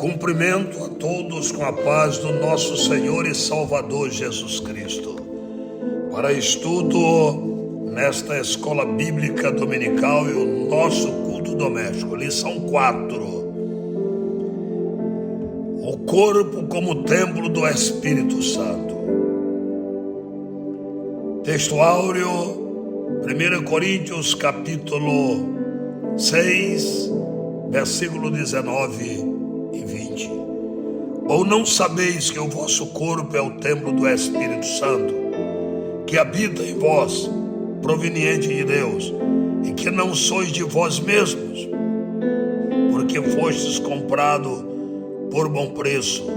Cumprimento a todos com a paz do nosso Senhor e Salvador Jesus Cristo. Para estudo nesta escola bíblica dominical e o nosso culto doméstico, lição 4. O corpo como templo do Espírito Santo. Texto áureo, 1 Coríntios capítulo 6, versículo 19 e 20. Ou não sabeis que o vosso corpo é o templo do Espírito Santo, que habita em vós, proveniente de Deus, e que não sois de vós mesmos, porque fostes comprado por bom preço.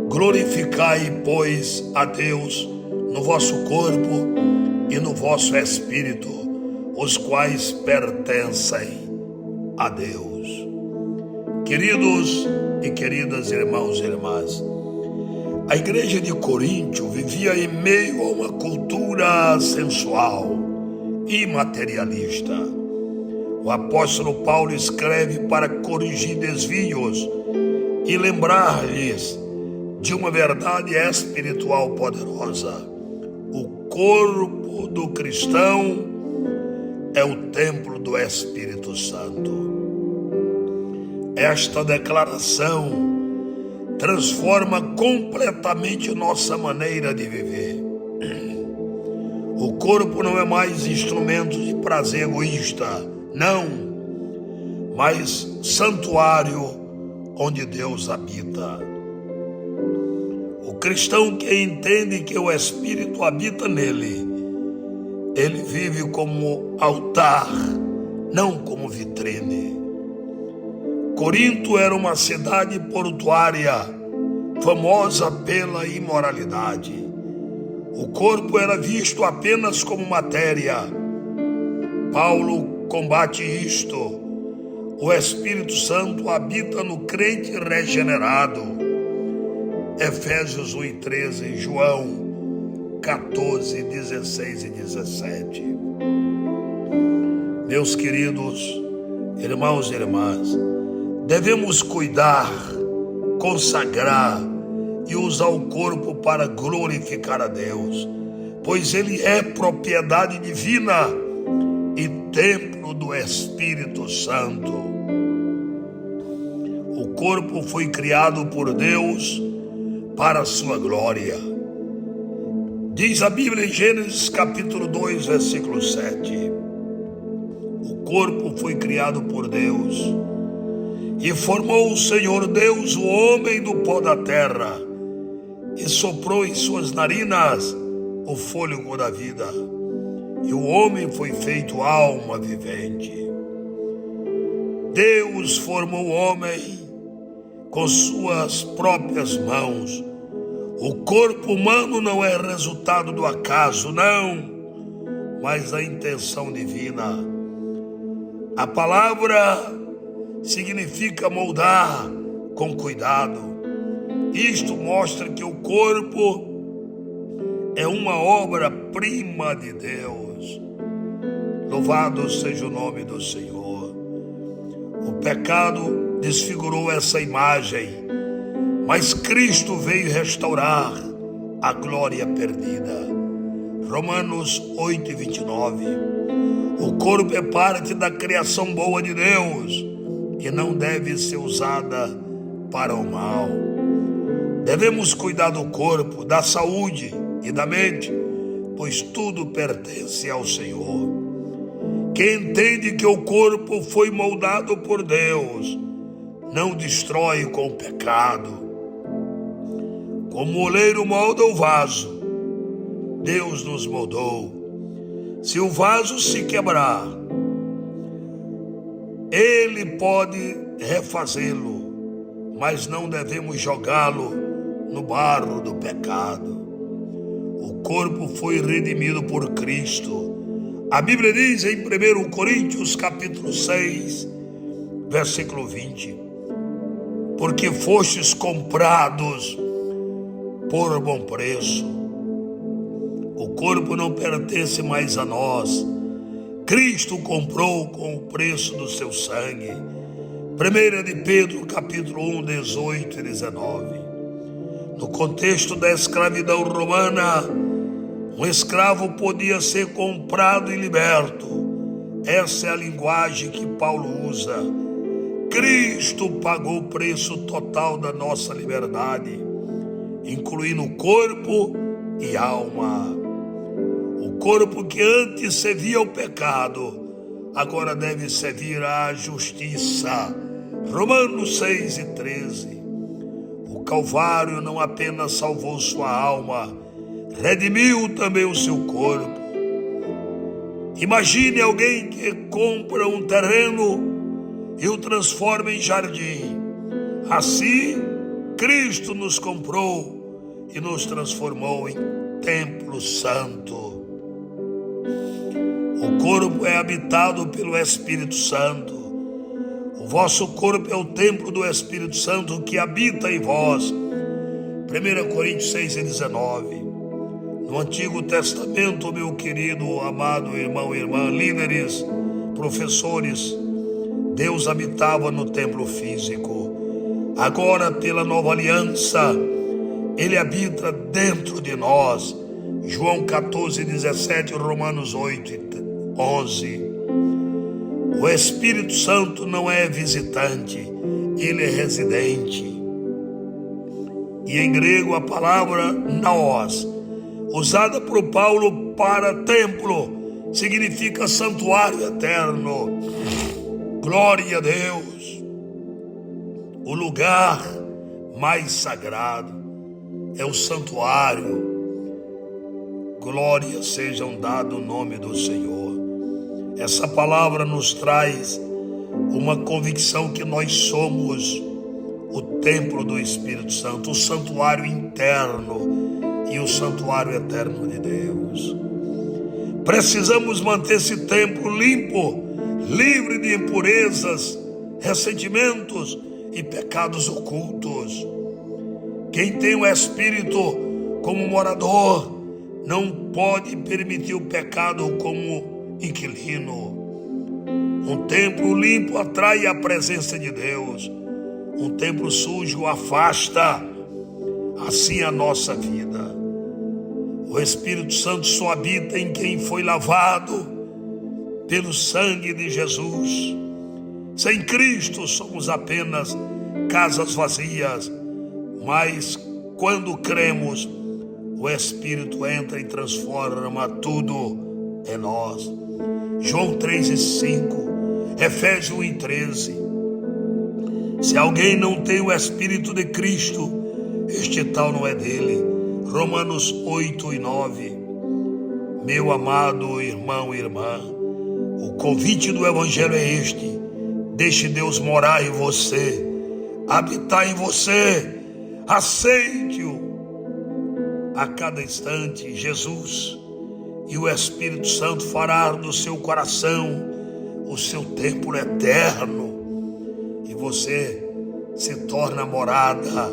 Glorificai, pois, a Deus no vosso corpo e no vosso espírito, os quais pertencem a Deus. Queridos e queridas irmãos e irmãs, a igreja de Coríntio vivia em meio a uma cultura sensual e materialista. O apóstolo Paulo escreve para corrigir desvios e lembrar-lhes de uma verdade espiritual poderosa. O corpo do cristão é o templo do Espírito Santo. Esta declaração transforma completamente nossa maneira de viver. O corpo não é mais instrumento de prazer egoísta, não, mas santuário onde Deus habita. O cristão que entende que o Espírito habita nele, ele vive como altar, não como vitrine. Corinto era uma cidade portuária, famosa pela imoralidade. O corpo era visto apenas como matéria. Paulo combate isto. O Espírito Santo habita no crente regenerado. Efésios 1:13, João 14, 16 e 17. Meus queridos irmãos e irmãs, devemos cuidar, consagrar e usar o corpo para glorificar a Deus, pois ele é propriedade divina e templo do Espírito Santo. O corpo foi criado por Deus para a sua glória. Diz a Bíblia em Gênesis capítulo 2, versículo 7. O corpo foi criado por Deus. E formou o Senhor Deus o homem do pó da terra, e soprou em suas narinas o fôlego da vida, e o homem foi feito alma vivente. Deus formou o homem com suas próprias mãos. O corpo humano não é resultado do acaso, não, mas da intenção divina. A palavra significa moldar com cuidado. Isto mostra que o corpo é uma obra-prima de Deus. Louvado seja o nome do Senhor. O pecado desfigurou essa imagem, mas Cristo veio restaurar a glória perdida. Romanos 8:29. O corpo é parte da criação boa de Deus e não deve ser usada para o mal. Devemos cuidar do corpo, da saúde e da mente, pois tudo pertence ao Senhor. Quem entende que o corpo foi moldado por Deus, não destrói com o pecado. Como o oleiro molda o vaso, Deus nos moldou. Se o vaso se quebrar, ele pode refazê-lo, mas não devemos jogá-lo no barro do pecado. O corpo foi redimido por Cristo. A Bíblia diz em 1 Coríntios capítulo 6, versículo 20: porque fostes comprados por bom preço. O corpo não pertence mais a nós. Cristo comprou com o preço do seu sangue. 1 de Pedro, capítulo 1, 18 e 19. No contexto da escravidão romana, um escravo podia ser comprado e liberto. Essa é a linguagem que Paulo usa. Cristo pagou o preço total da nossa liberdade, incluindo corpo e alma. O corpo que antes servia ao pecado, agora deve servir à justiça. Romanos 6 e 13. O Calvário não apenas salvou sua alma, redimiu também o seu corpo. Imagine alguém que compra um terreno e o transforma em jardim. Assim, Cristo nos comprou e nos transformou em templo santo. O corpo é habitado pelo Espírito Santo. O vosso corpo é o templo do Espírito Santo que habita em vós. 1 Coríntios 6 e 19. No Antigo Testamento, meu querido, amado irmão e irmã, líderes, professores, Deus habitava no templo físico. Agora, pela nova aliança, Ele habita dentro de nós. João 14, 17, Romanos 8 e 11. O Espírito Santo não é visitante, Ele é residente. E em grego a palavra naos, usada por Paulo para templo, significa santuário eterno. Glória a Deus. O lugar mais sagrado é o santuário. Glória sejam dado o nome do Senhor. Essa palavra nos traz uma convicção que nós somos o templo do Espírito Santo, o santuário interno e o santuário eterno de Deus. Precisamos manter esse templo limpo, livre de impurezas, ressentimentos e pecados ocultos. Quem tem o Espírito como morador não pode permitir o pecado como inquilino. Um templo limpo atrai a presença de Deus. Um templo sujo afasta. Assim a nossa vida. O Espírito Santo só habita em quem foi lavado pelo sangue de Jesus. Sem Cristo somos apenas casas vazias, mas quando cremos, o Espírito entra e transforma tudo em nós. João 3 e 5, Efésios 1 e 13. Se alguém não tem o Espírito de Cristo, este tal não é dele. Romanos 8 e 9. Meu amado irmão e irmã, o convite do Evangelho é este: deixe Deus morar em você, habitar em você, aceite-o a cada instante. Jesus e o Espírito Santo fará do seu coração o seu templo eterno, e você se torna morada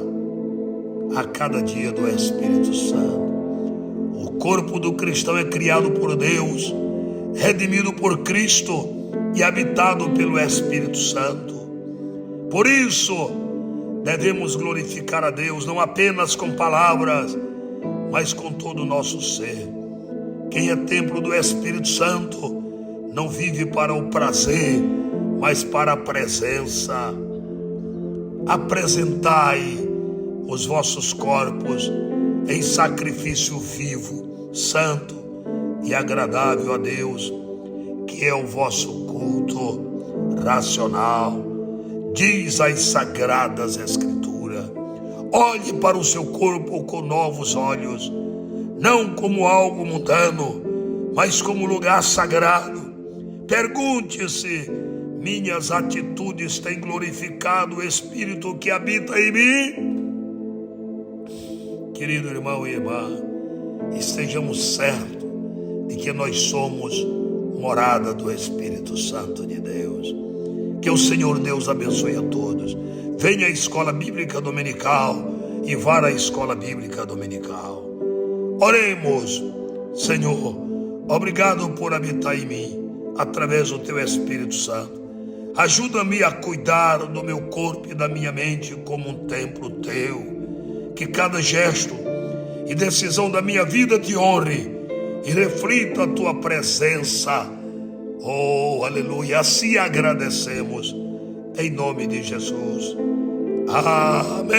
a cada dia do Espírito Santo. O corpo do cristão é criado por Deus, redimido por Cristo e habitado pelo Espírito Santo. Por isso, devemos glorificar a Deus não apenas com palavras, mas com todo o nosso ser. Quem é templo do Espírito Santo não vive para o prazer, mas para a presença. Apresentai os vossos corpos em sacrifício vivo, santo e agradável a Deus, que é o vosso culto racional. Diz as sagradas Escrituras: olhe para o seu corpo com novos olhos, não como algo mundano, mas como lugar sagrado. Pergunte-se: minhas atitudes têm glorificado o Espírito que habita em mim? Querido irmão e irmã, estejamos certos de que nós somos morada do Espírito Santo de Deus. Que o Senhor Deus abençoe a todos. Venha à escola bíblica dominical e vá à escola bíblica dominical. Oremos. Senhor, obrigado por habitar em mim através do teu Espírito Santo. Ajuda-me a cuidar do meu corpo e da minha mente como um templo teu. Que cada gesto e decisão da minha vida te honre e reflita a tua presença. Oh, aleluia. Assim agradecemos em nome de Jesus. Amém.